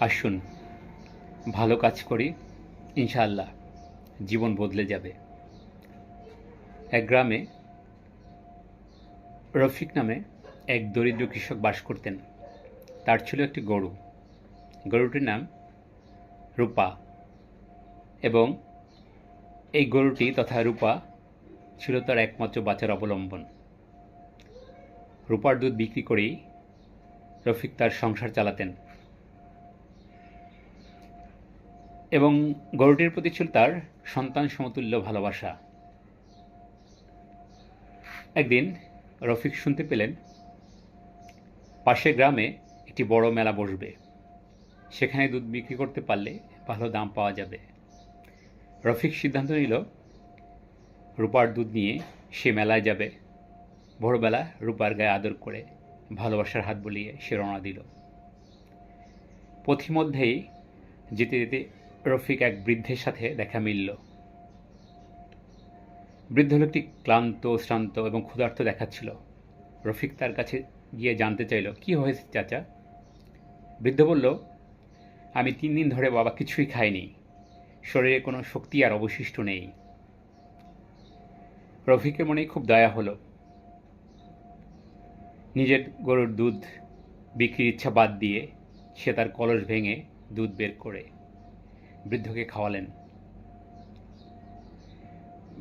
আসুন ভালো কাজ করি, ইনশাআল্লাহ জীবন বদলে যাবে। এক গ্রামে রফিক নামে এক দরিদ্র কৃষক বাস করতেন। তার ছিল একটি গরু। গরুটির নাম রূপা, এবং এই গরুটি তথা রূপা ছিল তার একমাত্র বাঁচার অবলম্বন। রূপার দুধ বিক্রি করেই রফিক তার সংসার চালাতেন, এবং গরুটির প্রতি ছিল তার সন্তান সমতুল্য ভালোবাসা। একদিন রফিক শুনতে পেলেন পাশের গ্রামে একটি বড় মেলা বসবে, সেখানে দুধ বিক্রি করতে পারলে ভালো দাম পাওয়া যাবে। রফিক সিদ্ধান্ত নিল রূপার দুধ নিয়ে সে মেলায় যাবে। ভোরবেলা রূপার গায়ে আদর করে ভালোবাসার হাত বুলিয়ে সে রওনা দিল। পথিমধ্যেই যেতে যেতে রফিক এক বৃদ্ধের সাথে দেখা মিলল। বৃদ্ধ লোকটি ক্লান্ত, শ্রান্ত এবং ক্ষুধার্ত দেখাচ্ছিল। রফিক তার কাছে গিয়ে জানতে চাইল, কি হয়েছে চাচা? বৃদ্ধ বলল, আমি 3 দিন ধরে বাবা কিছুই খাইনি, শরীরে কোনো শক্তি আর অবশিষ্ট নেই। রফিকের মনে খুব দয়া হলো। নিজের গরুর দুধ বিক্রির ইচ্ছা বাদ দিয়ে সে তার কলস ভেঙে দুধ বের করে বৃদ্ধকে খাওয়ালেন।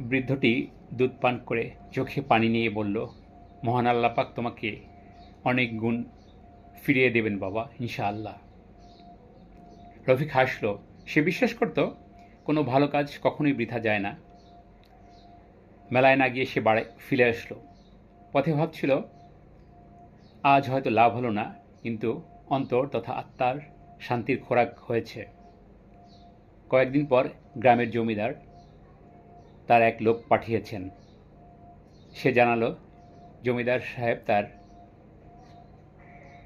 বৃদ্ধটি দুধ পান করে চোখে পানি নিয়ে বলল, মহান আল্লাহ পাক তোমাকে অনেক গুণ ফিরিয়ে দেবেন বাবা, ইনশাআল্লাহ। রফিক হাসল। সে বিশ্বাস করত কোনো ভালো কাজ কখনোই বৃথা যায় না। মেলায় না গিয়ে সে বাড়ি ফিরে আসলো। পথে ভাবছিল, আজ হয়তো লাভ হলো না, কিন্তু অন্তর তথা আত্মার শান্তির খোরাক হয়েছে। কয়েকদিন পর গ্রামের জমিদার তার এক লোক পাঠিয়েছেন। সে জানালো জমিদার সাহেব তার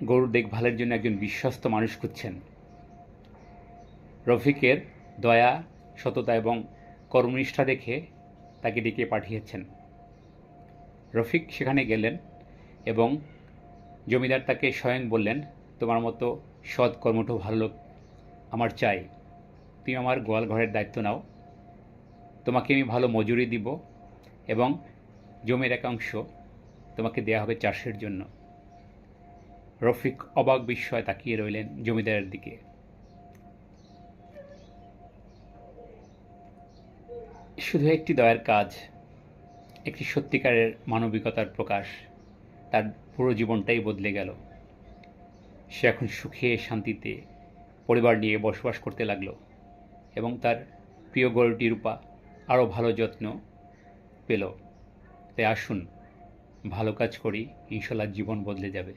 গরুর দেখভালের জন্য একজন বিশ্বস্ত মানুষ খুঁজছেন। রফিকের দয়া, সততা এবং কর্মনিষ্ঠা দেখে তাকে ডেকে পাঠিয়েছেন। রফিক সেখানে গেলেন এবং জমিদার তাকে স্বয়ং বললেন, তোমার মতো সৎ কর্মঠ ভালো লোক আমার চাই। তুমি আমার গোয়াল ঘরের দায়িত্ব নাও, তোমাকে আমি ভালো মজুরি দিব এবং জমির একাংশ তোমাকে দেয়া হবে চাষের জন্য। রফিক অবাক বিস্ময়ে তাকিয়ে রইলেন জমিদারের দিকে। শুধু একটি দয়ার কাজ, একটি সত্যিকারের মানবিকতার প্রকাশ, তার পুরো জীবনটাই বদলে গেল। সে এখন সুখে শান্তিতে পরিবার নিয়ে বসবাস করতে লাগলো, এবং তার প্রিয় গরুটি রূপা আরও ভালো যত্ন পেল। তাই আসুন ভালো কাজ করি, ইনশাআল্লাহ জীবন বদলে যাবে।